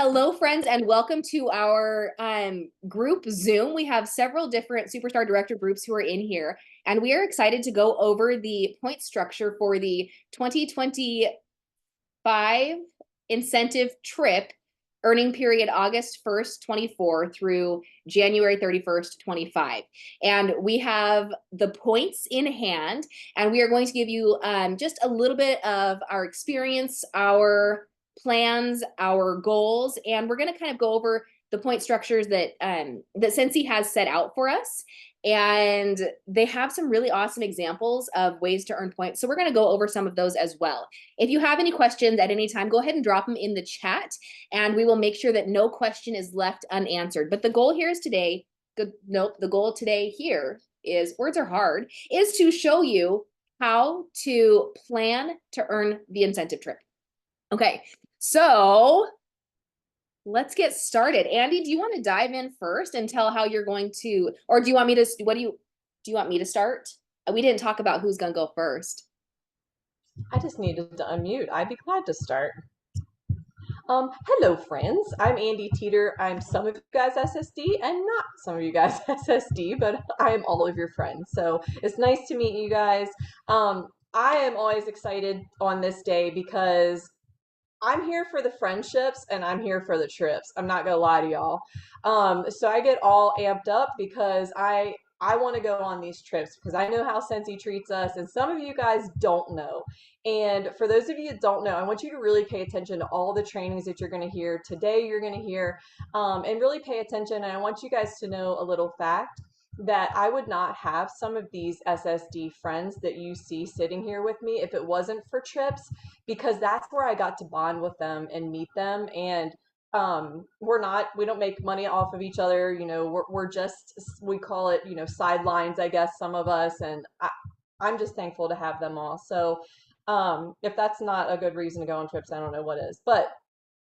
Hello, friends, and welcome to our group Zoom. We have several different Superstar Director groups who are in here, and we are excited to go over the point structure for the 2025 incentive trip, earning period August 1st, 24 through January 31st, 25. And we have the points in hand, and we are going to give you just a little bit of our experience, our plans, our goals, and we're going to kind of go over the point structures that that Scentsy has set out for us. And they have some really awesome examples of ways to earn points. So we're going to go over some of those as well. If you have any questions at any time, go ahead and drop them in the chat, and we will make sure that no question is left unanswered. But the goal here is today, the goal today here is, words are hard, is to show you how to plan to earn the incentive trip. Okay, so let's get started. Andy, do you want to dive in first and tell how you're going to, or do you want me to, do you want me to start? We didn't talk about who's going to go first. I just needed to unmute. I'd be glad to start. Hello, friends. I'm Andy Teeter. I'm some of you guys SSD and not some of you guys SSD, but I am all of your friends. So it's nice to meet you guys. I am always excited on this day because I'm here for the friendships and I'm here for the trips. I'm not gonna lie to y'all. So I get all amped up because I want to go on these trips because I know how Scentsy treats us, and some of you guys don't know. And for those of you that don't know, I want you to really pay attention to all the trainings that you're going to hear today. You're going to hear, and really pay attention. And I want you guys to know a little fact that I would not have some of these SSD friends that you see sitting here with me if it wasn't for trips, because that's where I got to bond with them and meet them. And we don't make money off of each other. We're just, we call it, sidelines, I guess, some of us. And I'm just thankful to have them all. So if that's not a good reason to go on trips, I don't know what is. But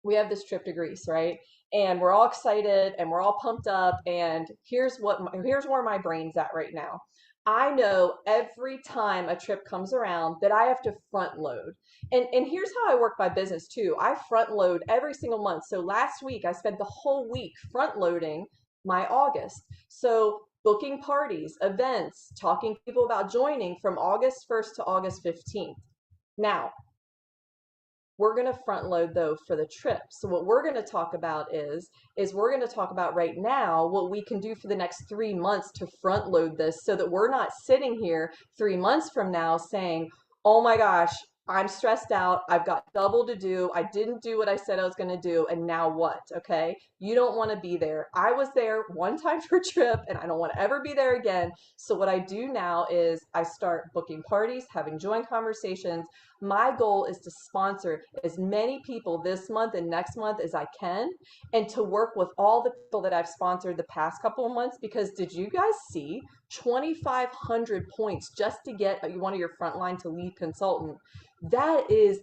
we have this trip to Greece, right? And we're all excited and we're all pumped up. And here's where my brain's at right now. I know every time a trip comes around that I have to front load. And here's how I work my business too. I front load every single month. So last week I spent the whole week front loading my August. So booking parties, events, talking to people about joining from August 1st to August 15th. Now, we're going to front load though for the trip. So what we're going to talk about is we're going to talk about right now what we can do for the next 3 months to front load this so that we're not sitting here 3 months from now saying, oh my gosh, I'm stressed out. I've got double to do. I didn't do what I said I was going to do. And now what? Okay. You don't want to be there. I was there one time for a trip and I don't want to ever be there again. So what I do now is I start booking parties, having joint conversations. My goal is to sponsor as many people this month and next month as I can, and to work with all the people that I've sponsored the past couple of months. Because did you guys see 2,500 points just to get one of your frontline to lead consultant? That is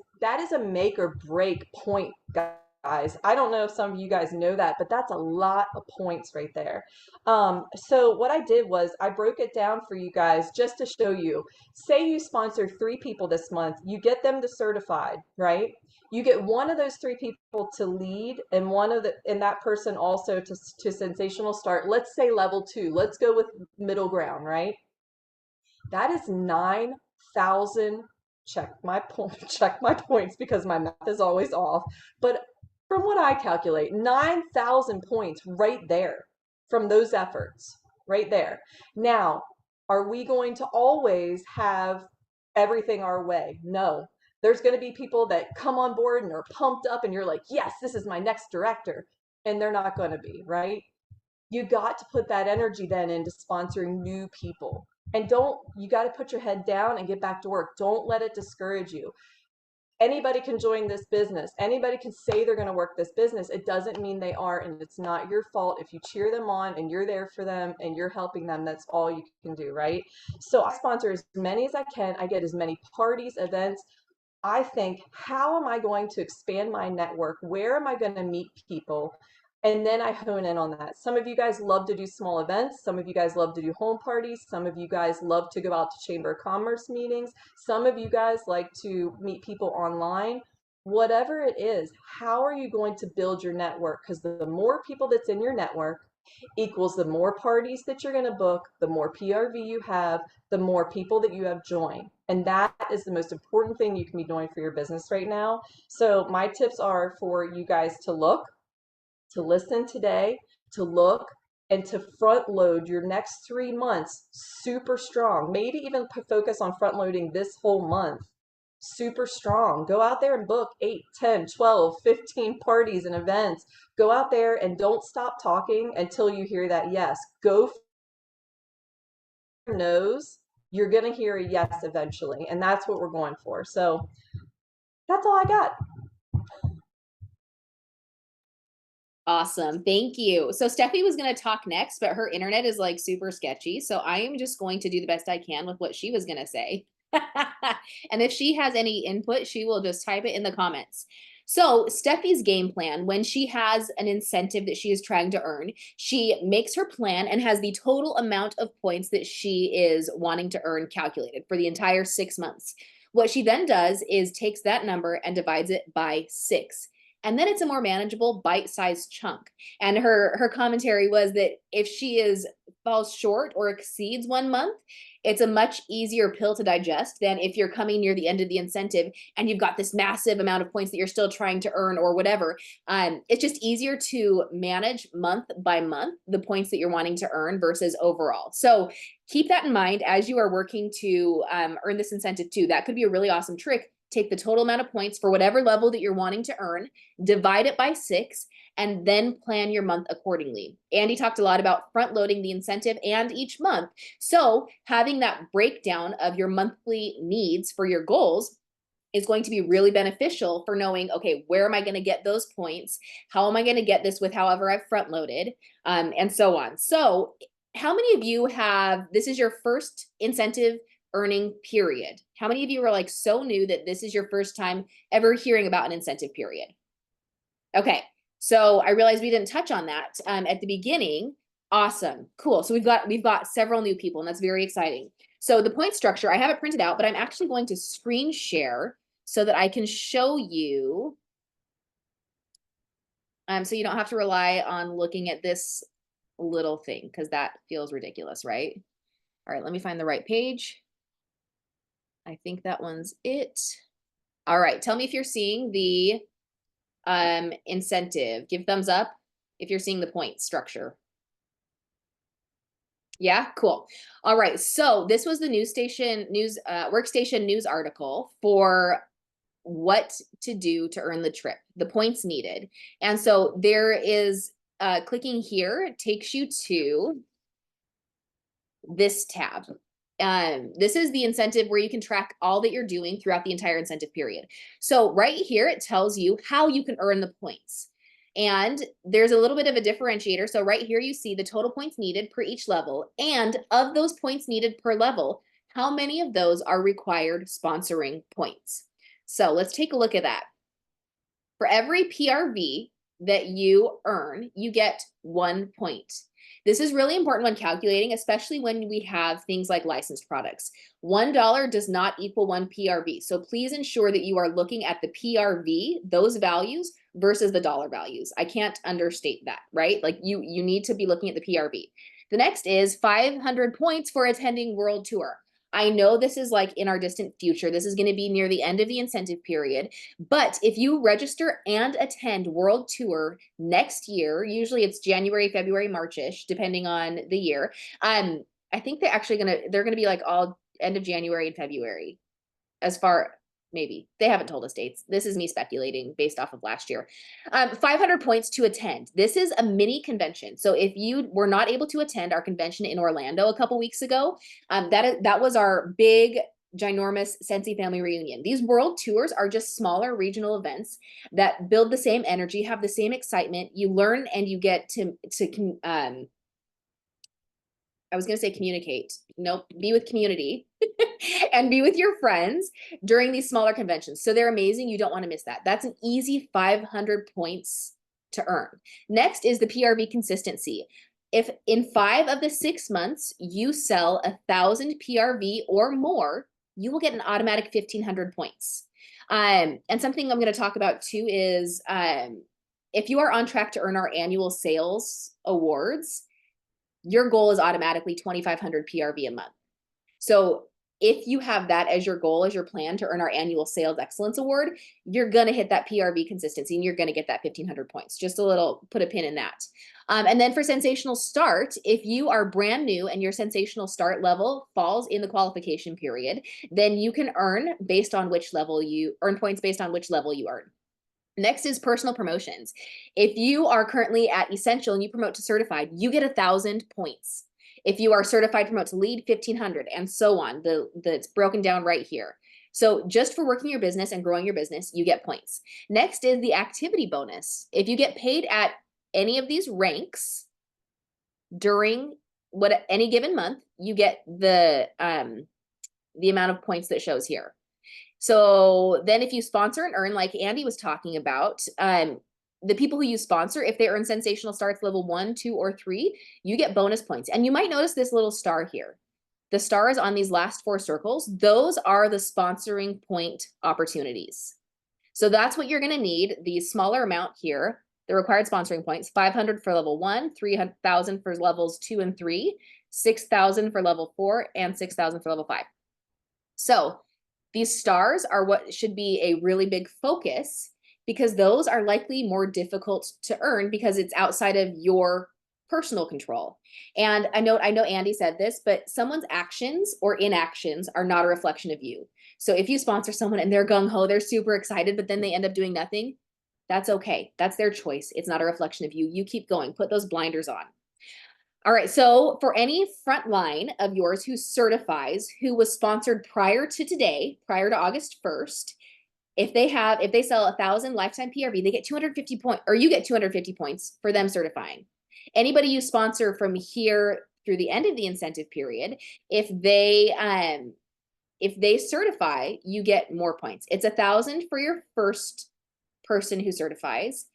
a make or break point, guys. I don't know if some of you guys know that, but that's a lot of points right there. So what I did was I broke it down for you guys just to show you. Say you sponsor 3 people this month, you get them to certified, right? You get one of those 3 people to lead, and that person also to sensational start. Let's say level 2. Let's go with middle ground, right? That is 9,000. Check my points because my math is always off. But from what I calculate, 9,000 points right there from those efforts, right there. Now, are we going to always have everything our way? No. There's going to be people that come on board and are pumped up, and you're like, yes, this is my next director. And they're not going to be, right? You got to put that energy then into sponsoring new people. And you got to put your head down and get back to work. Don't let it discourage you. Anybody can join this business. Anybody can say they're going to work this business. It doesn't mean they are, and it's not your fault. If you cheer them on and you're there for them and you're helping them, that's all you can do, right? So I sponsor as many as I can. I get as many parties, events. I think, how am I going to expand my network? Where am I going to meet people? And then I hone in on that. Some of you guys love to do small events. Some of you guys love to do home parties. Some of you guys love to go out to Chamber of Commerce meetings. Some of you guys like to meet people online. whatever it is, how are you going to build your network? Because the more people that's in your network equals the more parties that you're going to book, the more PRV you have, the more people that you have join. And that is the most important thing you can be doing for your business right now. So my tips are for you guys to look, to listen today, to look, and to front load your next 3 months super strong. Maybe even focus on front loading this whole month super strong. Go out there and book 8, 10, 12, 15 parties and events. Go out there and don't stop talking until you hear that yes. Go for no's. You're going to hear a yes eventually. And that's what we're going for. So that's all I got. Awesome. Thank you. So Steffi was going to talk next, but her internet is like super sketchy. So I am just going to do the best I can with what she was going to say. And if she has any input, she will just type it in the comments. So Steffi's game plan, when she has an incentive that she is trying to earn, she makes her plan and has the total amount of points that she is wanting to earn calculated for the entire 6 months. What she then does is takes that number and divides it by 6. And then it's a more manageable bite-sized chunk. And her commentary was that if she falls short or exceeds 1 month, it's a much easier pill to digest than if you're coming near the end of the incentive and you've got this massive amount of points that you're still trying to earn or whatever. It's just easier to manage month by month the points that you're wanting to earn versus overall. So keep that in mind as you are working to earn this incentive too. That could be a really awesome trick. Take the total amount of points for whatever level that you're wanting to earn, divide it by 6, and then plan your month accordingly. Andy talked a lot about front loading the incentive and each month. So having that breakdown of your monthly needs for your goals is going to be really beneficial for knowing, okay, where am I going to get those points? How am I going to get this with however I've front loaded, and so on. So how many of you this is your first incentive earning period? How many of you are like so new that this is your first time ever hearing about an incentive period? Okay, so I realized we didn't touch on that at the beginning. Awesome, cool. So we've got several new people, and that's very exciting. So the point structure, I have it printed out, but I'm actually going to screen share so that I can show you. So you don't have to rely on looking at this little thing because that feels ridiculous, right? All right, let me find the right page. I think that one's it. All right, tell me if you're seeing the incentive. Give thumbs up if you're seeing the point structure. Yeah, cool. All right, so this was the workstation news article for what to do to earn the trip, the points needed. And so there is clicking here takes you to this tab. This is the incentive where you can track all that you're doing throughout the entire incentive period. So right here, it tells you how you can earn the points. And there's a little bit of a differentiator. So right here, you see the total points needed per each level. And of those points needed per level, how many of those are required sponsoring points? So let's take a look at that. For every PRV that you earn, you get 1 point. This is really important when calculating, especially when we have things like licensed products. $1 does not equal 1 PRV. So please ensure that you are looking at the PRV, those values, versus the dollar values. I can't understate that, right? Like you need to be looking at the PRV. The next is 500 points for attending World Tour. I know this is like in our distant future. This is going to be near the end of the incentive period. But if you register and attend World Tour next year, usually it's January, February, March-ish, depending on the year. I think they're gonna be like all end of January and February, maybe. They haven't told us dates. This is me speculating based off of last year. 500 points to attend. This is a mini convention. So if you were not able to attend our convention in Orlando a couple weeks ago, that was our big ginormous Scentsy family reunion. These world tours are just smaller regional events that build the same energy, have the same excitement. You learn and you get to I was going to say communicate. Nope, be with community and be with your friends during these smaller conventions. So they're amazing. You don't want to miss that. That's an easy 500 points to earn. Next is the PRV consistency. If in 5 of the 6 months you sell 1,000 PRV or more, you will get an automatic 1,500 points. And something I'm going to talk about too is if you are on track to earn our annual sales awards, your goal is automatically 2,500 PRV a month. So if you have that as your goal, as your plan to earn our annual sales excellence award, you're going to hit that PRV consistency and you're going to get that 1,500 points. Just a little, put a pin in that. And then for sensational start, if you are brand new and your sensational start level falls in the qualification period, then you can earn based on which level you earn points based on which level you earn. Next is personal promotions. If you are currently at essential and you promote to certified, you get 1,000 points. If you are certified, promote to lead, 1,500, and so on. It's broken down right here. So just for working your business and growing your business, you get points. Next is the activity bonus. If you get paid at any of these ranks during any given month, you get the amount of points that shows here. So then if you sponsor and earn, like Andy was talking about, the people who you sponsor, if they earn sensational starts level 1, 2, or 3, you get bonus points. And you might notice this little star here. The star is on these last 4 circles. Those are the sponsoring point opportunities. So that's what you're going to need. The smaller amount here, the required sponsoring points, 500 for level 1, 3,000 for levels 2 and 3, 6,000 for level 4, and 6,000 for level 5. So these stars are what should be a really big focus, because those are likely more difficult to earn because it's outside of your personal control. And I know Andy said this, but someone's actions or inactions are not a reflection of you. So if you sponsor someone and they're gung-ho, they're super excited, but then they end up doing nothing, that's okay. That's their choice. It's not a reflection of you. You keep going. Put those blinders on. All right, so for any frontline of yours who certifies, who was sponsored prior to today, prior to August 1st, if they sell 1,000 lifetime PRV, they get 250 points, or you get 250 points for them certifying. Anybody you sponsor from here through the end of the incentive period, if they certify, you get more points. It's 1,000 for your first person who certifies,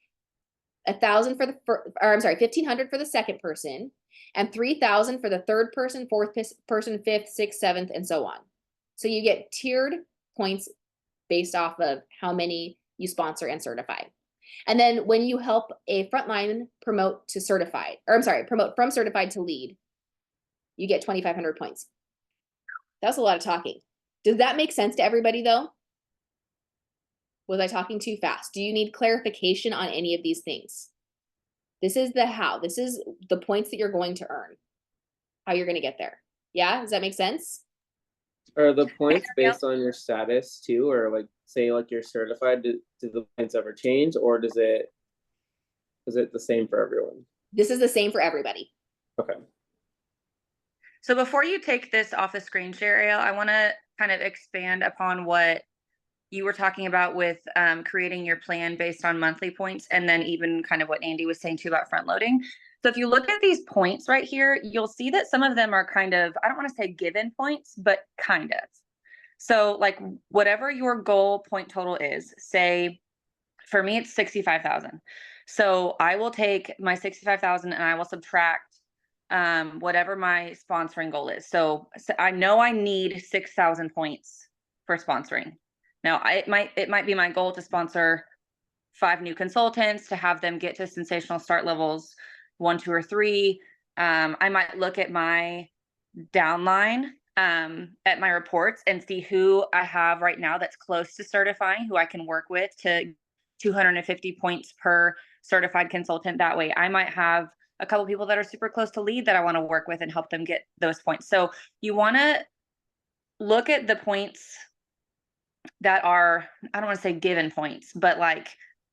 1,000 for or I'm sorry, 1,500 for the second person, and 3,000 for the third person, fourth person, fifth, sixth, seventh, and so on. So you get tiered points based off of how many you sponsor and certify. And then when you help a frontline promote to certified, or I'm sorry, promote from certified to lead, you get 2,500 points. That's a lot of talking. Does that make sense to everybody though? Was I talking too fast? Do you need clarification on any of these things? This is the how. This is the points that you're going to earn, how you're going to get there. Yeah, does that make sense? Are the points based on your status too, or like say like you're certified? Do the points ever change, or is it the same for everyone? This is the same for everybody. Okay. So before you take this off the screen share, Ariel, I want to kind of expand upon what you were talking about with creating your plan based on monthly points, and then even kind of what Andy was saying too about front loading. So if you look at these points right here, you'll see that some of them are kind of, I don't want to say given points, but kind of. So like whatever your goal point total is, say for me, it's 65,000. So I will take my 65,000 and I will subtract whatever my sponsoring goal is. So I know I need 6,000 points for sponsoring. Now it might be my goal to sponsor 5 new consultants, to have them get to sensational start levels 1, 2, or 3. I might look at my downline at my reports and see who I have right now that's close to certifying, who I can work with to 250 points per certified consultant. That way I might have a couple people that are super close to lead that I want to work with and help them get those points. So you want to look at the points that are, I don't want to say given points, but like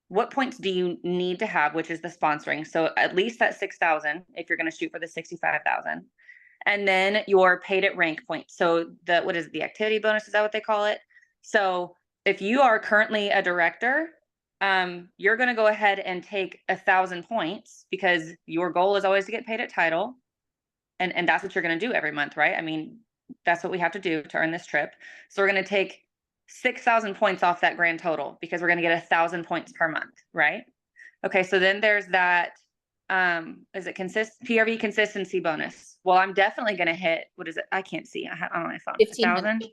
what points do you need to have, which is the sponsoring. So at least that 6,000 if you're going to shoot for the 65,000. And then your paid at rank points. So what is it, the activity bonus, is that what they call it? So if you are currently a director, you're going to go ahead and take 1,000 points because your goal is always to get paid at title. And that's what you're going to do every month, right? I mean, that's what we have to do to earn this trip. So we're going to take 6,000 points off that grand total because we're going to get 1,000 points per month, right? Okay, so then there's that, is it PRV consistency bonus? Well, I'm definitely going to hit, what is it? I can't see. I on my phone. 1,500.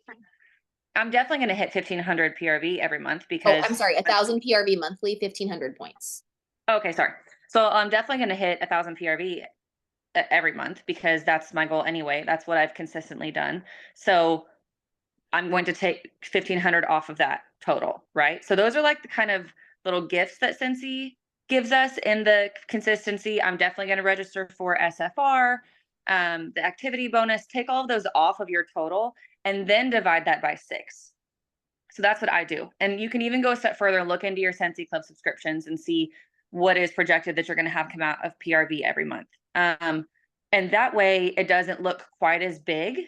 I'm definitely going to hit 1,500 PRV every month Oh, because I'm sorry, 1,000 PRV monthly, 1,500 points. okay, sorry. So I'm definitely going to hit 1,000 PRV every month because that's my goal anyway. That's what I've consistently done. So I'm going to take 1,500 off of that total, right? So those are like the kind of little gifts that Scentsy gives us in the consistency. I'm definitely going to register for SFR, the activity bonus, take all of those off of your total and then divide that by 6. So that's what I do. And you can even go a step further and look into your Scentsy Club subscriptions and see what is projected that you're going to have come out of PRV every month. And that way it doesn't look quite as big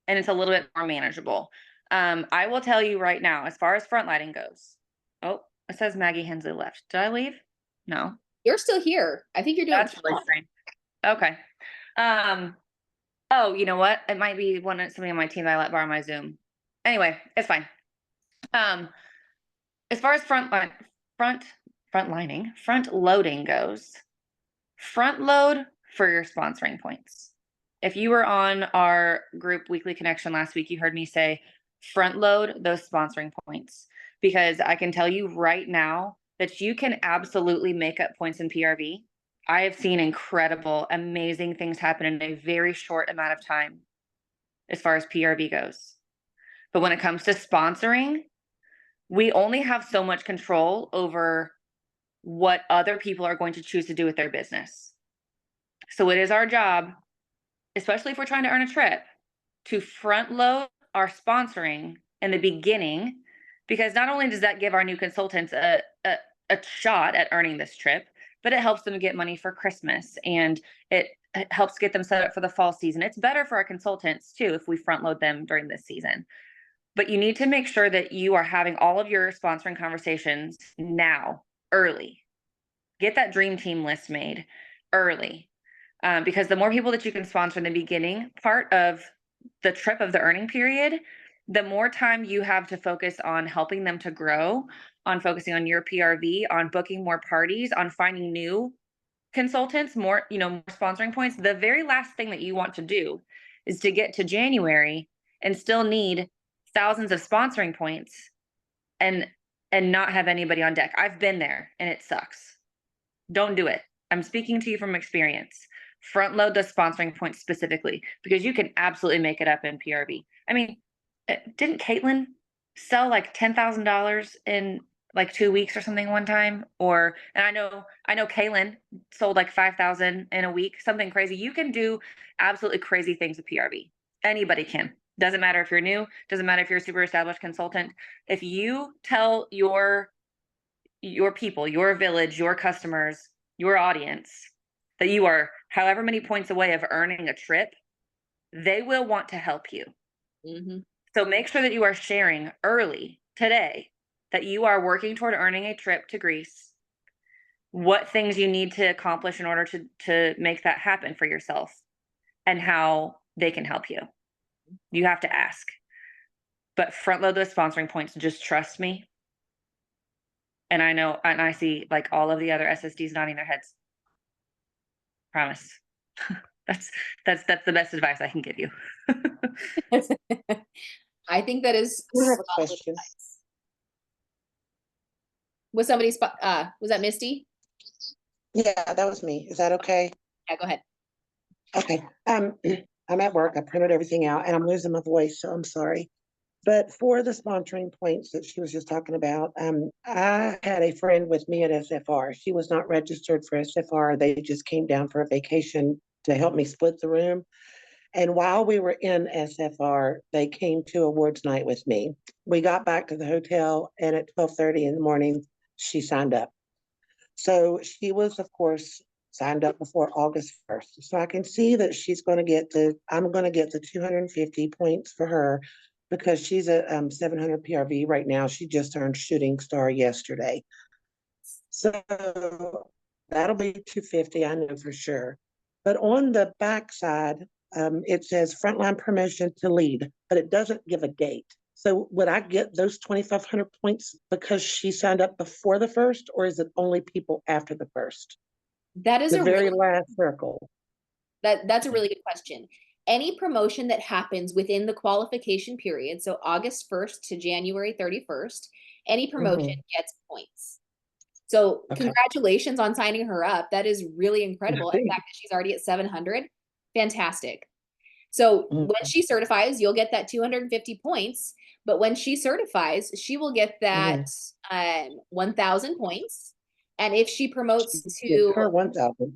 and it's a little bit more manageable. I will tell you right now, as far as front lighting goes. Oh, it says Maggie Hensley left. Did I leave? No. You're still here. I think you're doing That's really strange. Okay. Oh, you know what? It might be somebody on my team that I let borrow my Zoom. Anyway, it's fine. As far as front loading goes, front load for your sponsoring points. If you were on our group weekly connection last week, you heard me say front load those sponsoring points because I can tell you right now that you can absolutely make up points in PRV. I have seen incredible, amazing things happen in a very short amount of time as far as PRV goes. But when it comes to sponsoring, we only have so much control over what other people are going to choose to do with their business. So it is our job, especially if we're trying to earn a trip, to front load our sponsoring in the beginning, because not only does that give our new consultants a shot at earning this trip, but it helps them get money for Christmas and it helps get them set up for the fall season. It's better for our consultants too if we front load them during this season. But you need to make sure that you are having all of your sponsoring conversations now, early. Get that dream team list made early. Because the more people that you can sponsor in the beginning part of the trip of the earning period, the more time you have to focus on helping them to grow, on focusing on your PRV, on booking more parties, on finding new consultants, more sponsoring points. The very last thing that you want to do is to get to January and still need thousands of sponsoring points and not have anybody on deck. I've been there and it sucks. Don't do it. I'm speaking to you from experience. Front load the sponsoring points specifically because you can absolutely make it up in PRV. I mean, didn't Caitlin sell like $10,000 in like 2 weeks or something one time? And I know Kaylin sold like 5,000 in a week, something crazy. You can do absolutely crazy things with PRV. Anybody can. Doesn't matter if you're new, doesn't matter if you're a super established consultant. If you tell your people, your village, your customers, your audience that you are however many points away of earning a trip, they will want to help you. Mm-hmm. So make sure that you are sharing early today that you are working toward earning a trip to Greece, what things you need to accomplish in order to make that happen for yourself, and how they can help you. You have to ask. But front load those sponsoring points. Just trust me. And I know, and I see like all of the other SSDs nodding their heads. Promise. That's the best advice I can give you. I think that is I have a solid question. advice. Was that Misty? Yeah, that was me. Is that okay? Yeah, go ahead. Okay. I'm at work. I printed everything out and I'm losing my voice, so I'm sorry. But for the sponsoring points that she was just talking about, I had a friend with me at SFR. She was not registered for SFR. They just came down for a vacation to help me split the room. And while we were in SFR, they came to awards night with me. We got back to the hotel and at 12:30 in the morning, she signed up. So she was, of course, signed up before August 1st. So I can see that I'm going to get the 250 points for her because she's a 700 PRV right now. She just earned Shooting Star yesterday. So that'll be 250, I know for sure. But on the backside, it says frontline permission to lead, but it doesn't give a date. So would I get those 2,500 points because she signed up before the 1st, or is it only people after the 1st? That is The very last circle. that's a really good question. any promotion that happens within the qualification period, so August 1st to January 31st, any promotion gets points. So Okay. congratulations on signing her up. That is really incredible. And the fact that she's already at 700, fantastic. So when she certifies, you'll get that 250 points. But when she certifies, she will get that 1,000 points. And if she promotes to Her 1,000,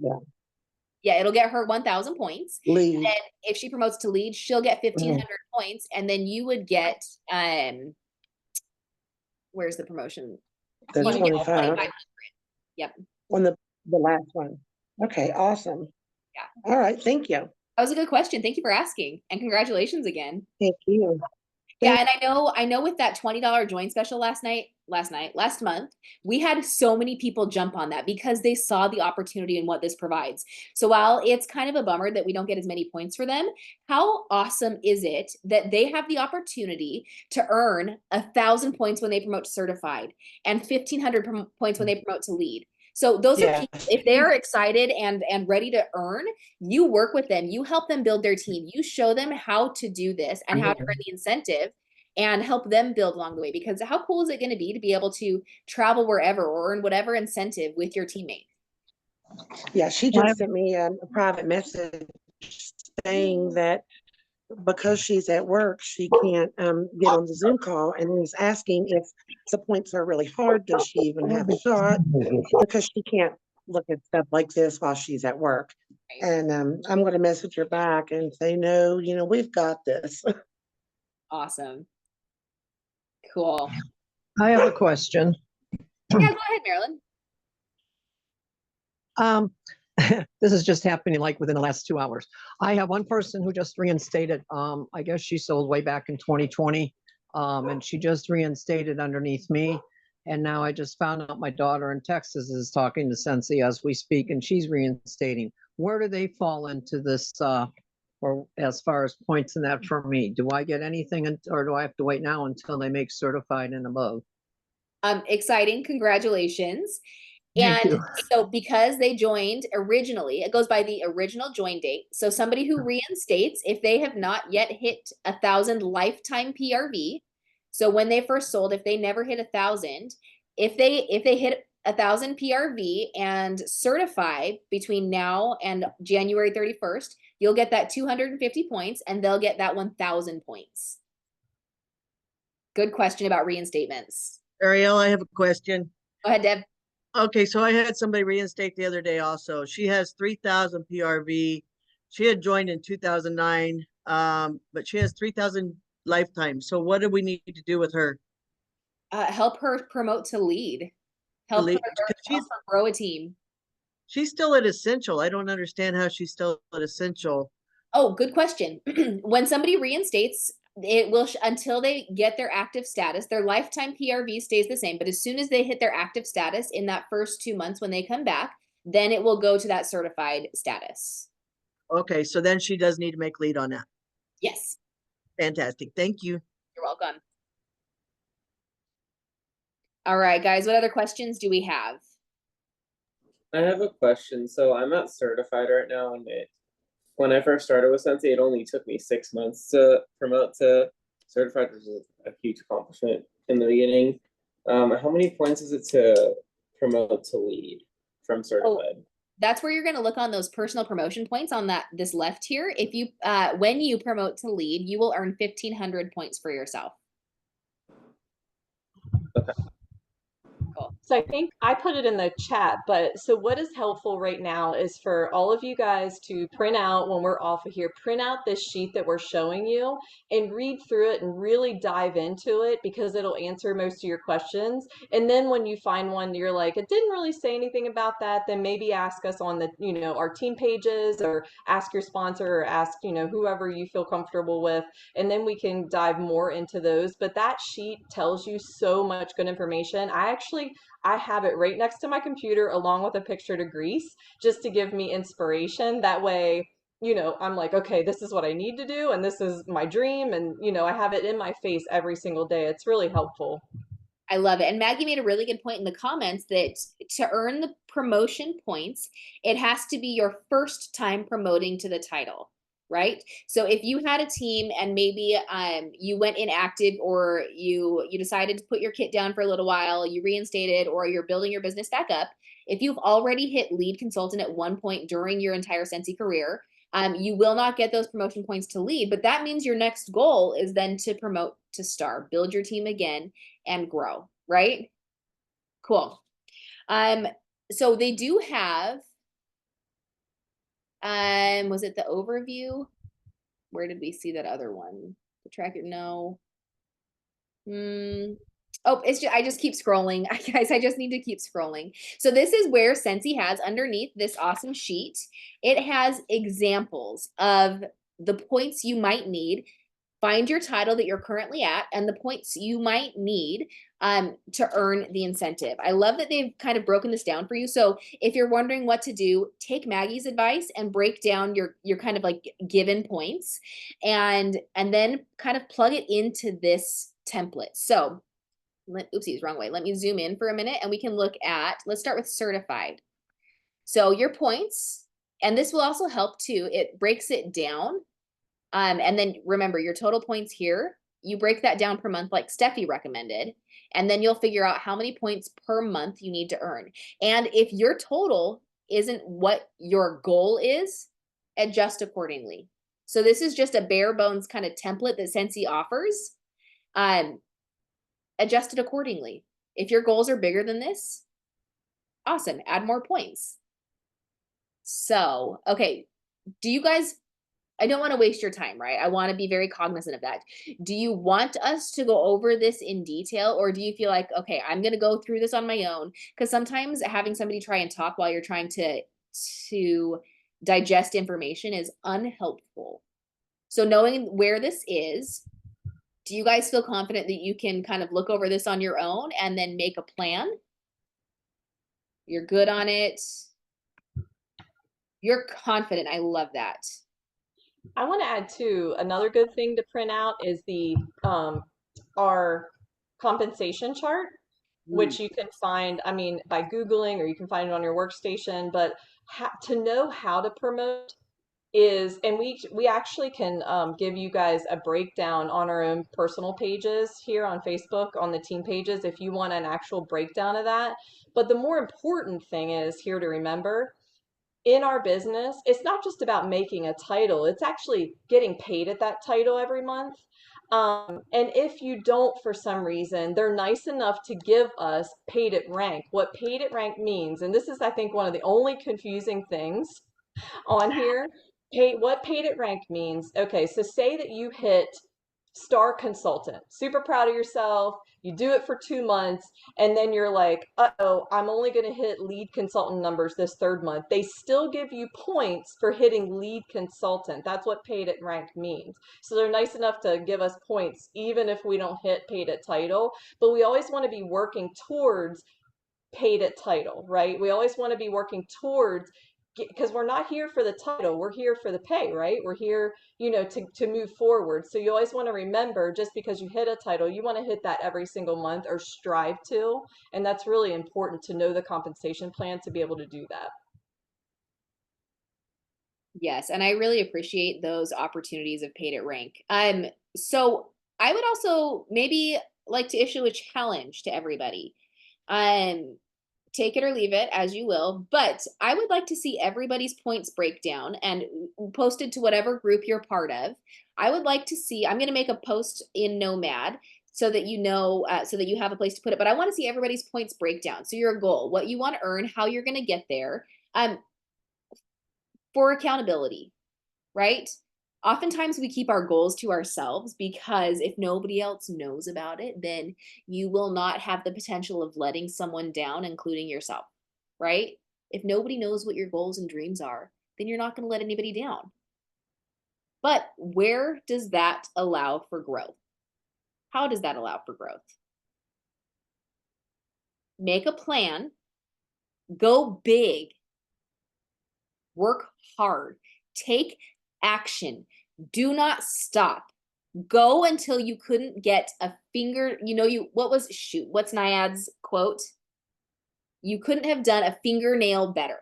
yeah, it'll get her 1,000 points. lead. And then if she promotes to lead, she'll get 1,500 points. And then you would get, where's the promotion? The You get 25 2,500. Yep. on the last one. Okay, awesome. Yeah. All right, thank you. That was a good question. Thank you for asking. And congratulations again. Thank you. Yeah, and I know with that $20 join special last month, we had so many people jump on that because they saw the opportunity and what this provides. So while it's kind of a bummer that we don't get as many points for them, how awesome is it that they have the opportunity to earn 1,000 points when they promote to certified and 1,500 points when they promote to lead? So those are people, if they are excited and ready to earn, you work with them, you help them build their team, you show them how to do this and how to earn the incentive and help them build along the way. Because how cool is it going to be able to travel wherever or earn whatever incentive with your teammate? Yeah, she just sent me a private message saying that because she's at work, she can't get on the Zoom call, and was asking if the points are really hard. Does she even have a shot? Because she can't look at stuff like this while she's at work. And I'm going to message her back and say, no, we've got this. Awesome. Cool. I have a question. Yeah, go ahead, Marilyn. This is just happening like within the last 2 hours. I have one person who just reinstated. I guess she sold way back in 2020, and she just reinstated underneath me. And now I just found out my daughter in Texas is talking to Sensi as we speak, and she's reinstating. Where do they fall into this, or as far as points in that for me? Do I get anything, or do I have to wait now until they make certified and above? Exciting. Congratulations. Thank And you. so because they joined originally, it goes by the original join date. So somebody who reinstates, if they have not yet hit 1,000 lifetime PRV, so when they first sold, if they never hit 1,000, if they hit 1,000 PRV and certify between now and January 31st, you'll get that 250 points and they'll get that 1,000 points. Good question about reinstatements. Ariel, I have a question. Go ahead, Deb. Okay, so I had somebody reinstate the other day also. She has 3,000 PRV. She had joined in 2009, but she has 3,000 lifetime. So what do we need to do with her? Help her promote to lead. Help her grow a team. She's still at Essential. I don't understand how she's still at Essential. Oh, good question. When somebody reinstates, it will until they get their active status, their lifetime PRV stays the same. But as soon as they hit their active status in that first 2 months when they come back, then it will go to that certified status. Okay, so then she does need to make lead on that. Yes. Fantastic. Thank you. You're welcome. All right, guys, what other questions do we have? I have a question. So I'm not certified right now, and when I first started with Sensi, it only took me 6 months to promote to certified, which is a huge accomplishment in the beginning. How many points is it to promote to lead from certified? Oh, that's where you're going to look on those personal promotion points on this left here. If you, when you promote to lead, you will earn 1,500 points for yourself. Okay. Cool. So I think I put it in the chat, but so what is helpful right now is for all of you guys to print out when we're off of here, print out this sheet that we're showing you and read through it and really dive into it because it'll answer most of your questions. And then when you find one, you're like, it didn't really say anything about that, then maybe ask us on the, our team pages or ask your sponsor or ask, whoever you feel comfortable with. And then we can dive more into those. But that sheet tells you so much good information. I have it right next to my computer along with a picture to Greece just to give me inspiration. That way, I'm like, okay, this is what I need to do and this is my dream. And, I have it in my face every single day. It's really helpful. I love it. And Maggie made a really good point in the comments that to earn the promotion points, it has to be your first time promoting to the title. right? So if you had a team and maybe you went inactive, or you decided to put your kit down for a little while, you reinstated, or you're building your business back up, if you've already hit lead consultant at one point during your entire Scentsy career, you will not get those promotion points to lead, but that means your next goal is then to promote to star, build your team again and grow, right? Cool. So they do have, was it the overview? Where did we see that other one? The tracker, no. Oh, it's just, I just keep scrolling. Guys, I just need to keep scrolling. So this is where Scentsy has underneath this awesome sheet. It has examples of the points you might need. Find your title that you're currently at and the points you might need to earn the incentive. I love that they've kind of broken this down for you. So if you're wondering what to do, take Maggie's advice and break down your kind of like given points, and then kind of plug it into this template. So oopsies, wrong way. Let me zoom in for a minute and we can look at, let's start with certified. So your points, and this will also help too, it breaks it down. And then remember your total points here, you break that down per month like Steffi recommended, and then you'll figure out how many points per month you need to earn. And if your total isn't what your goal is, adjust accordingly. So this is just a bare bones kind of template that Scentsy offers. Adjust it accordingly. If your goals are bigger than this, awesome, add more points. So, okay, do you guys, I don't want to waste your time, right? I want to be very cognizant of that. Do you want us to go over this in detail, or do you feel like, okay, I'm going to go through this on my own? Because sometimes having somebody try and talk while you're trying to digest information is unhelpful. So knowing where this is, do you guys feel confident that you can kind of look over this on your own and then make a plan? You're good on it. You're confident. I love that. I want to add too, another good thing to print out is the our compensation chart, which you can find, I mean, by Googling, or you can find it on your workstation. But to know how to promote is, and we actually can give you guys a breakdown on our own personal pages here on Facebook, on the team pages, if you want an actual breakdown of that. But the more important thing is here to remember, in our business, it's not just about making a title, it's actually getting paid at that title every month. And if you don't, for some reason, they're nice enough to give us paid at rank. What paid at rank means, and this is, I think, one of the only confusing things on here, what paid at rank means. Okay, so say that you hit star consultant, super proud of yourself, you do it for 2 months, and then you're like, uh-oh, I'm only going to hit lead consultant numbers this 3rd month. They still give you points for hitting lead consultant. That's what paid at rank means. So they're nice enough to give us points even if we don't hit paid at title, but we always want to be working towards paid at title, right? We always want to be working towards, because we're not here for the title, we're here for the pay, right? We're here, to move forward. So you always want to remember, just because you hit a title, you want to hit that every single month, or strive to. And that's really important, to know the compensation plan to be able to do that. Yes, and I really appreciate those opportunities of paid at rank. So I would also maybe like to issue a challenge to everybody. Take it or leave it as you will, but I would like to see everybody's points breakdown and posted to whatever group you're part of. I would like to see, I'm going to make a post in Nomad so that you know, so that you have a place to put it, but I want to see everybody's points breakdown. So your goal, what you want to earn, how you're going to get there, for accountability, right? Oftentimes we keep our goals to ourselves, because if nobody else knows about it, then you will not have the potential of letting someone down, including yourself, right? If nobody knows what your goals and dreams are, then you're not going to let anybody down. But where does that allow for growth? How does that allow for growth? Make a plan, go big, work hard, take action. Do not stop. Go until you couldn't get a finger, what's Nyad's quote? You couldn't have done a fingernail better.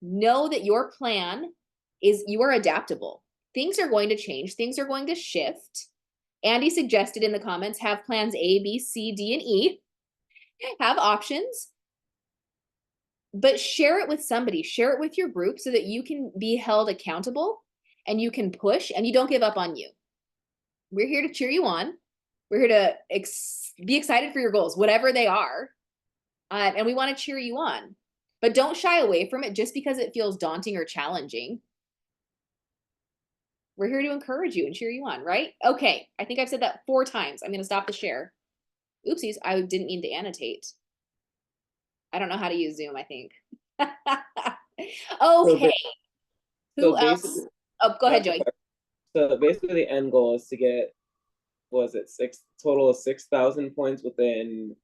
know that your plan is you are adaptable. Things are going to change, things are going to shift. Andy suggested in the comments, have plans A, B, C, D, and E. Have options, but share it with somebody, share it with your group so that you can be held accountable and you can push and you don't give up on you. We're here to cheer you on. We're here to be excited for your goals, whatever they are. And we want to cheer you on, but don't shy away from it just because it feels daunting or challenging. We're here to encourage you and cheer you on, right? Okay, I think I've said that 4 times. I'm going to stop the share. Oopsies, I didn't mean to annotate. I don't know how to use Zoom, I think. Okay. Who else? basically- Oh, go ahead, Joey. So basically the end goal is to get, was it total of 6,000 points within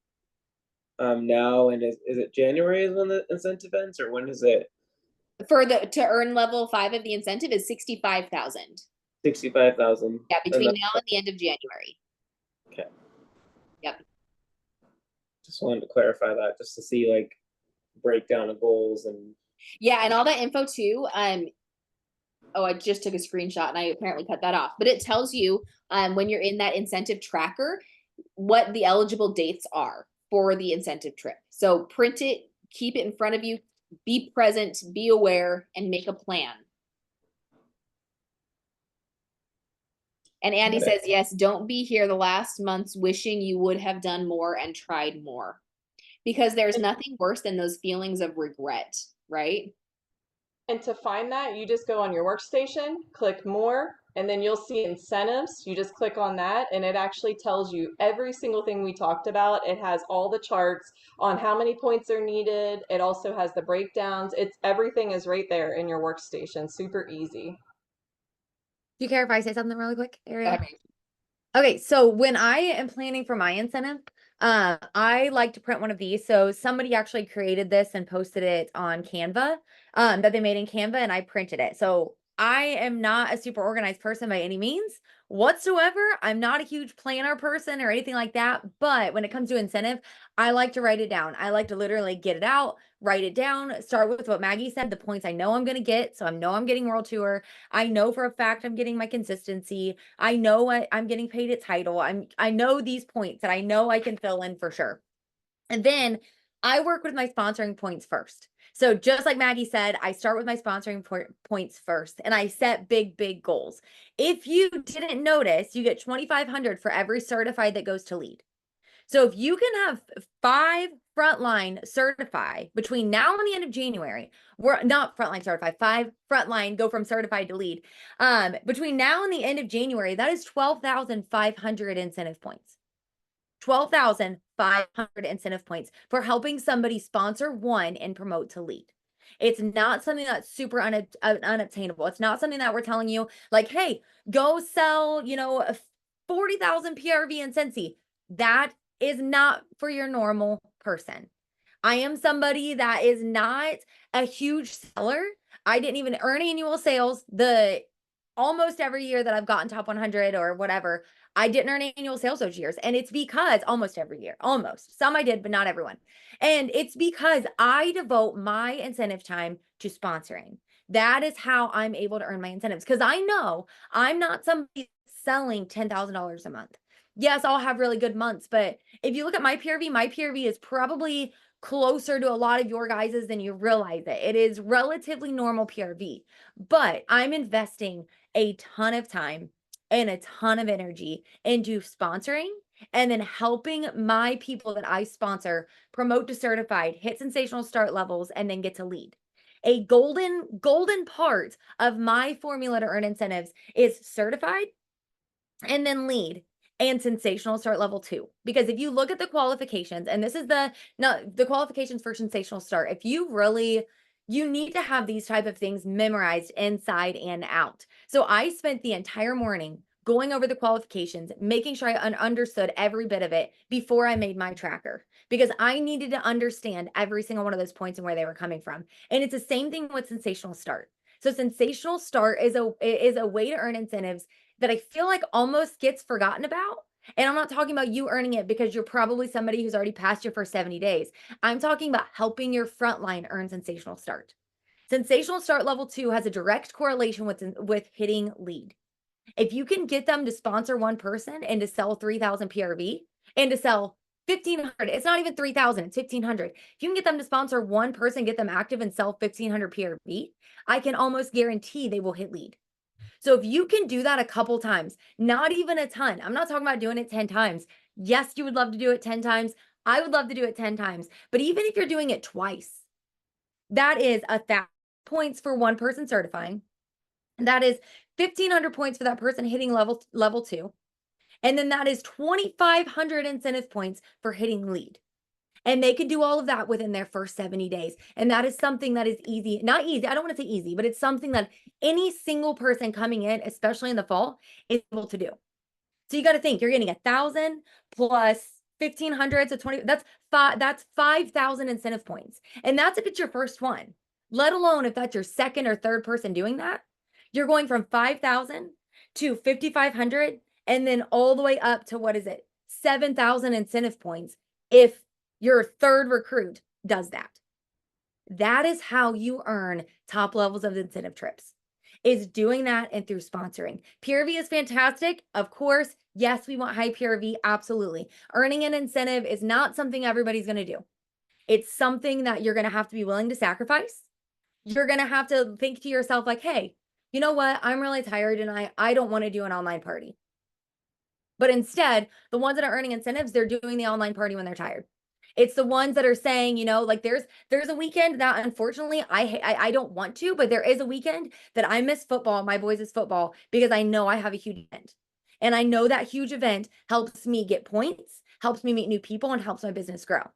now, and is it January is when the incentive ends, or when is it? For to earn level 5 of the incentive is 65,000. 65,000. Yeah, between now and the end of January. Okay. Yep. Just wanted to clarify that, just to see like breakdown of goals and. Yeah, and all that info too. Oh, I just took a screenshot and I apparently cut that off. But it tells you when you're in that incentive tracker what the eligible dates are for the incentive trip. So print it, keep it in front of you, be present, be aware, and make a plan. And Andy says, yes, don't be here the last months wishing you would have done more and tried more. Because there's nothing worse than those feelings of regret, right? And to find that, you just go on your workstation, click more, and then you'll see incentives. You just click on that, and it actually tells you every single thing we talked about. It has all the charts on how many points are needed. It also has the breakdowns. Everything is right there in your workstation. Super easy. Do you care if I say something really quick, Ariel? Go ahead. Okay, so when I am planning for my incentive, I like to print one of these. So somebody actually created this and posted it on Canva, that they made in Canva, and I printed it. So I am not a super organized person by any means whatsoever. I'm not a huge planner person or anything like that. But when it comes to incentive, I like to write it down. I like to literally get it out, write it down, start with what Maggie said, the points I know I'm going to get. So I know I'm getting World Tour. I know for a fact I'm getting my consistency. I know I'm getting paid at title. I know these points that I know I can fill in for sure. And then I work with my sponsoring points first. So just like Maggie said, I start with my sponsoring points first, and I set big goals. If you didn't notice, you get 2,500 for every certified that goes to lead. So if you can have 5 frontline certify between now and the end of January, we're not frontline certified, 5 frontline go from certified to lead. Between now and the end of January, that is 12,500 incentive points. 12,500 incentive points for helping somebody sponsor one and promote to lead. It's not something that's super unobtainable. It's not something that we're telling you like, hey, go sell, 40,000 PRV in Scentsy. That is not for your normal person. I am somebody that is not a huge seller. I didn't even earn annual sales almost every year that I've gotten top 100 or whatever. I didn't earn annual sales those years. And it's because almost every year, some I did, but not everyone. And it's because I devote my incentive time to sponsoring. That is how I'm able to earn my incentives. Because I know I'm not somebody selling $10,000 a month. Yes, I'll have really good months, but if you look at my PRV is probably closer to a lot of your guys's than you realize it. It is relatively normal PRV, but I'm investing a ton of time and a ton of energy into sponsoring and then helping my people that I sponsor promote to certified, hit sensational start levels, and then get to lead. A golden part of my formula to earn incentives is certified and then lead and sensational start level 2. Because if you look at the qualifications, and this is the qualifications for sensational start, you need to have these type of things memorized inside and out. So I spent the entire morning going over the qualifications, making sure I understood every bit of it before I made my tracker, because I needed to understand every single one of those points and where they were coming from. And it's the same thing with sensational start. So sensational start is a way to earn incentives that I feel like almost gets forgotten about. And I'm not talking about you earning it because you're probably somebody who's already passed your first 70 days. I'm talking about helping your frontline earn sensational start. Sensational Start level 2 has a direct correlation with hitting lead. If you can get them to sponsor one person and to sell 3,000 PRV and to sell 1,500, it's not even 3,000, it's 1,500. If you can get them to sponsor one person, get them active and sell 1,500 PRV, I can almost guarantee they will hit lead. So if you can do that a couple times, not even a ton, I'm not talking about doing it 10 times. Yes, you would love to do it 10 times. I would love to do it 10 times. But even if you're doing it twice, that is 1,000 points for one person certifying. That is 1,500 points for that person hitting level 2. And then that is 2,500 incentive points for hitting lead. And they can do all of that within their first 70 days. And that is something that is easy, not easy. I don't want to say easy, but it's something that any single person coming in, especially in the fall, is able to do. So you got to think you're getting 1,000 plus 1,500, so 20, that's 5,000 incentive points. And that's if it's your first one, let alone if that's your second or third person doing that. You're going from 5,000 to 5,500 and then all the way up to 7,000 incentive points if your third recruit does that. That is how you earn top levels of incentive trips, is doing that and through sponsoring. PRV is fantastic. Of course, yes, we want high PRV, absolutely. Earning an incentive is not something everybody's going to do. It's something that you're going to have to be willing to sacrifice. You're going to have to think to yourself like, hey, you know what? I'm really tired and I don't want to do an online party. But instead, the ones that are earning incentives, they're doing the online party when they're tired. It's the ones that are saying, like there's a weekend that unfortunately I don't want to, but there is a weekend that I miss football, my boys' football, because I know I have a huge event. And I know that huge event helps me get points, helps me meet new people, and helps my business grow.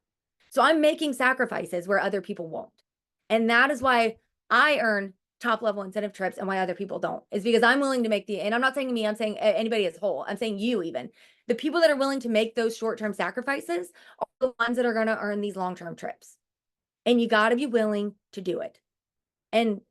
So I'm making sacrifices where other people won't. And that is why I earn top level incentive trips and why other people don't, is because I'm willing to make and I'm not saying me, I'm saying anybody as a whole. I'm saying you even. The people that are willing to make those short-term sacrifices are the ones that are going to earn these long-term trips. And you got to be willing to do it. And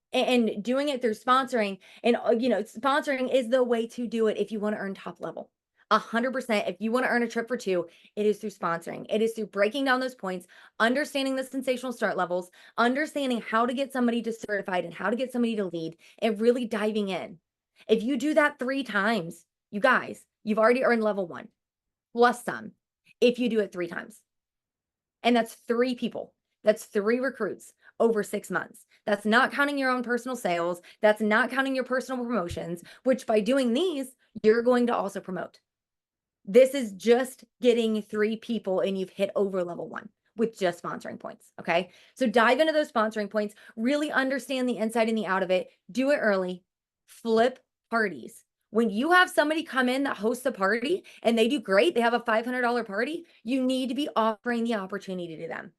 doing it through sponsoring, and sponsoring is the way to do it if you want to earn top level. 100%. If you want to earn a trip for 2, it is through sponsoring. It is through breaking down those points, understanding the sensational start levels, understanding how to get somebody to certified and how to get somebody to lead, and really diving in. If you do that 3 times, you guys, you've already earned level 1 plus some if you do it 3 times. And that's 3 people. That's 3 recruits over 6 months. That's not counting your own personal sales. That's not counting your personal promotions, which by doing these, you're going to also promote. This is just getting 3 people and you've hit over level 1 with just sponsoring points. Okay. So dive into those sponsoring points, really understand the inside and the out of it, do it early, flip parties. When you have somebody come in that hosts a party and they do great, they have a $500 party, you need to be offering the opportunity to them.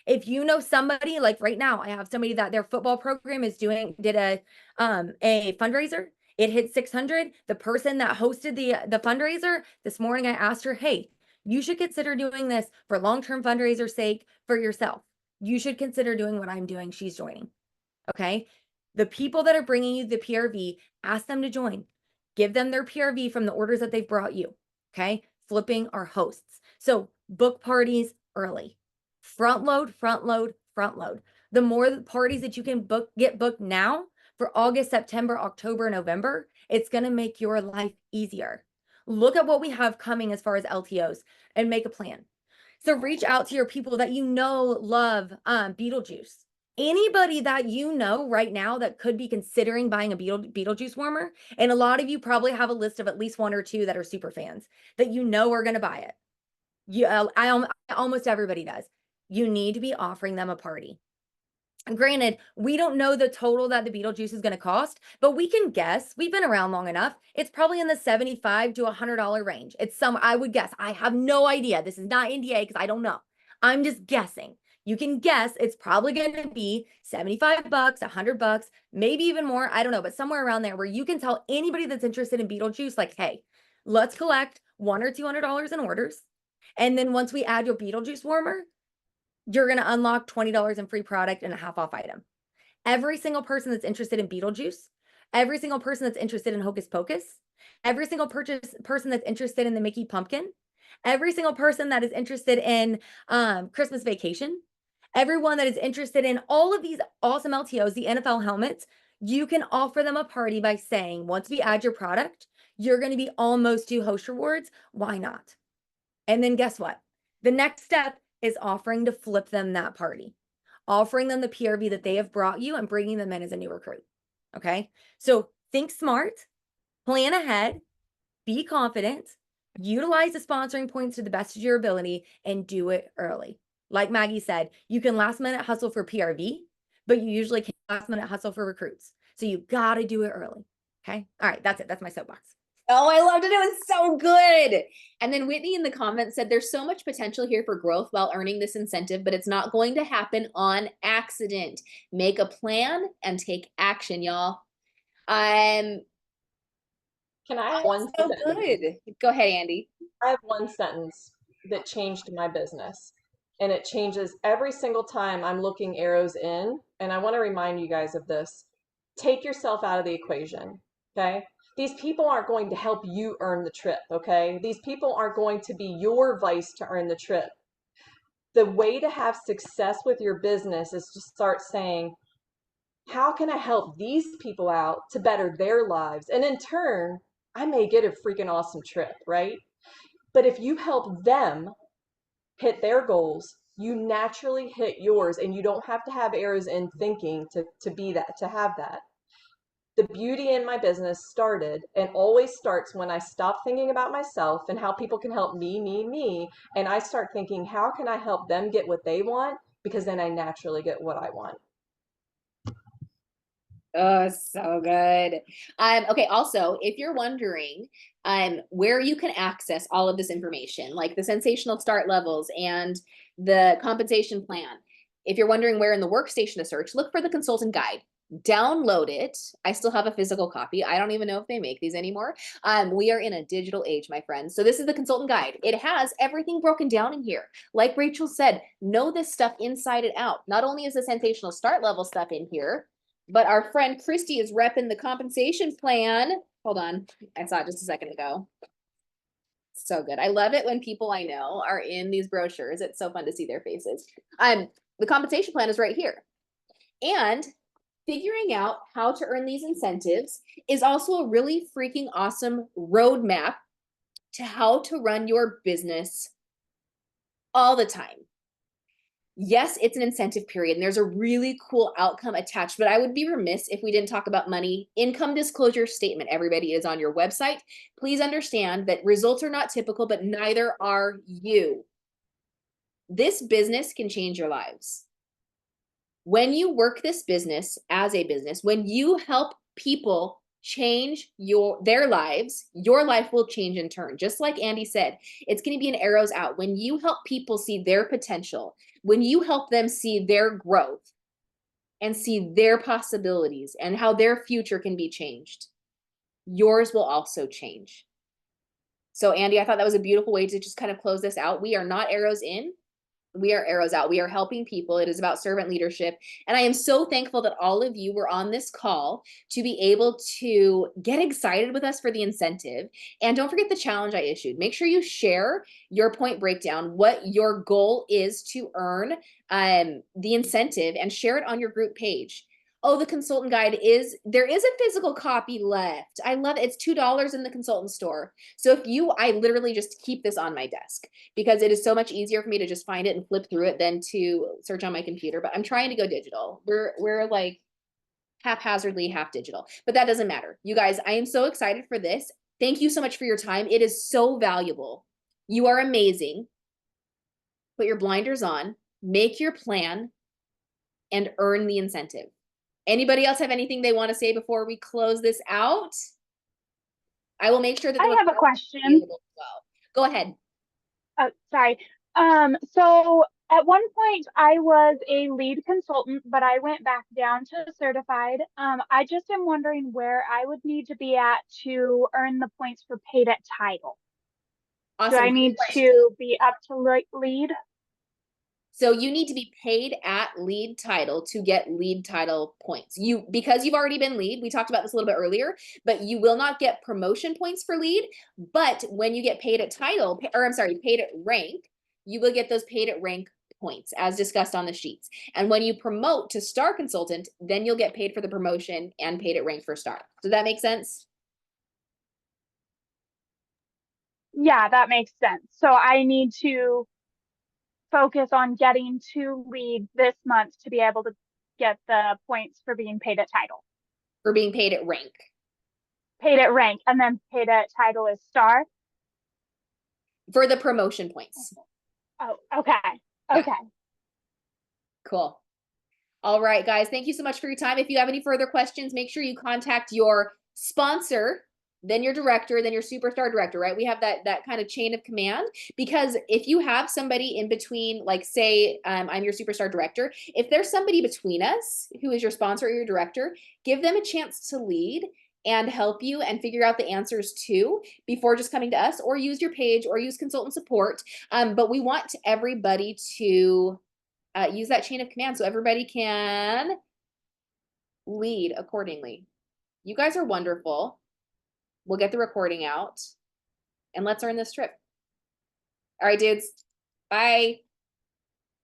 If you know somebody, like right now, I have somebody that their football program did a fundraiser. It hit 600. The person that hosted the fundraiser this morning, I asked her, hey, you should consider doing this for long-term fundraiser sake for yourself. You should consider doing what I'm doing. She's joining. Okay. The people that are bringing you the PRV, ask them to join. Give them their PRV from the orders that they've brought you. Okay. Flipping our hosts. So book parties early. Front load, front load, front load. The more parties that you can get booked now for August, September, October, November, it's going to make your life easier. Look at what we have coming as far as LTOs and make a plan. So reach out to your people that you know love Beetlejuice. Anybody that you know right now that could be considering buying a Beetlejuice warmer, and a lot of you probably have a list of at least 1 or 2 that are super fans that you know are going to buy it. Almost everybody does. You need to be offering them a party. Granted, we don't know the total that the Beetlejuice is going to cost, but we can guess. We've been around long enough. It's probably in the $75 to $100 range. I would guess. I have no idea. This is not NDA because I don't know. I'm just guessing. You can guess it's probably going to be $75, $100, maybe even more. I don't know, but somewhere around there where you can tell anybody that's interested in Beetlejuice, like, hey, let's collect $100 or $200 in orders. And then once we add your Beetlejuice warmer, you're going to unlock $20 in free product and a half off item. Every single person that's interested in Beetlejuice, every single person that's interested in Hocus Pocus, every single person that's interested in the Mickey Pumpkin, every single person that is interested in Christmas Vacation, Everyone that is interested in all of these awesome LTOs, the NFL helmets, you can offer them a party by saying, once we add your product, you're going to be almost to host rewards. Why not? And then guess what? The next step is offering to flip them that party, offering them the PRV that they have brought you and bringing them in as a new recruit. Okay. So think smart, plan ahead, be confident, utilize the sponsoring points to the best of your ability, and do it early. Like Maggie said, you can last minute hustle for PRV, but you usually can't last minute hustle for recruits. So you got to do it early. Okay. All right. That's it. That's my soapbox. Oh, I loved it. It was so good. And then Whitney in the comments said there's so much potential here for growth while earning this incentive, but it's not going to happen on accident. Make a plan and take action, y'all. Can I have one So sentence? good. Go ahead, Andy. I have one sentence that changed my business, and it changes every single time I'm looking arrows in. And I want to remind you guys of this. Take yourself out of the equation, okay? These people aren't going to help you earn the trip, okay? These people aren't going to be your vice to earn the trip. The way to have success with your business is to start saying, how can I help these people out to better their lives? And in turn, I may get a freaking awesome trip, right? But if you help them hit their goals, you naturally hit yours, and you don't have to have arrows in thinking to be that, to have that. The beauty in my business started and always starts when I stop thinking about myself and how people can help me, and I start thinking, how can I help them get what they want? Because then I naturally get what I want. Oh, so good. Okay, also, if you're wondering where you can access all of this information, like the sensational start levels and the compensation plan, if you're wondering where in the workstation to search, look for the consultant guide. Download it. I still have a physical copy. I don't even know if they make these anymore. We are in a digital age, my friends. So this is the consultant guide. It has everything broken down in here. Like Rachel said, know this stuff inside and out. Not only is the sensational start level stuff in here, but our friend Christy is repping the compensation plan. Hold on. I saw it just a second ago. So good. I love it when people I know are in these brochures. It's so fun to see their faces. The compensation plan is right here. And figuring out how to earn these incentives is also a really freaking awesome roadmap to how to run your business all the time. Yes, it's an incentive period and there's a really cool outcome attached, but I would be remiss if we didn't talk about money. Income disclosure statement, everybody, is on your website. Please understand that results are not typical, but neither are you. This business can change your lives. When you work this business as a business, when you help people change their lives, your life will change in turn. Just like Andy said, it's going to be an arrows out. When you help people see their potential, when you help them see their growth and see their possibilities and how their future can be changed, yours will also change. So Andy, I thought that was a beautiful way to just kind of close this out. We are not arrows in. We are arrows out. We are helping people. It is about servant leadership. And I am so thankful that all of you were on this call to be able to get excited with us for the incentive. And don't forget the challenge I issued. Make sure you share your point breakdown, what your goal is to earn the incentive, and share it on your group page. Oh, the consultant guide there is a physical copy left. I love it. It's $2 in the consultant store. So I literally just keep this on my desk because it is so much easier for me to just find it and flip through it than to search on my computer. But I'm trying to go digital. We're like haphazardly half digital, but that doesn't matter. You guys, I am so excited for this. Thank you so much for your time. It is so valuable. You are amazing. Put your blinders on, make your plan, and earn the incentive. Anybody else have anything they want to say before we close this out? I will make sure that I have a question. Well. Go ahead. Sorry. So at one point I was a lead consultant, but I went back down to certified. I just am wondering where I would need to be at to earn the points for paid at title. Awesome. Do I need to be up to lead? So you need to be paid at lead title to get lead title points. Because you've already been lead, we talked about this a little bit earlier, but you will not get promotion points for lead. But when you get paid at title, paid at rank, you will get those paid at rank points as discussed on the sheets. And when you promote to star consultant, then you'll get paid for the promotion and paid at rank for star. Does that make sense? Yeah, that makes sense. So I need to focus on getting to lead this month to be able to get the points for being paid at title. For being paid at rank. Paid at rank, and then paid at title is star. For the promotion points. Oh, okay. Yeah. Okay. Cool. All right, guys, thank you so much for your time. If you have any further questions, make sure you contact your sponsor, then your director, then your superstar director, right? We have that kind of chain of command, because if you have somebody in between, like say I'm your superstar director, if there's somebody between us who is your sponsor or your director, give them a chance to lead and help you and figure out the answers too before just coming to us, or use your page or use consultant support. But we want everybody to use that chain of command so everybody can lead accordingly. You guys are wonderful. We'll get the recording out and let's earn this trip. All right, dudes. Bye.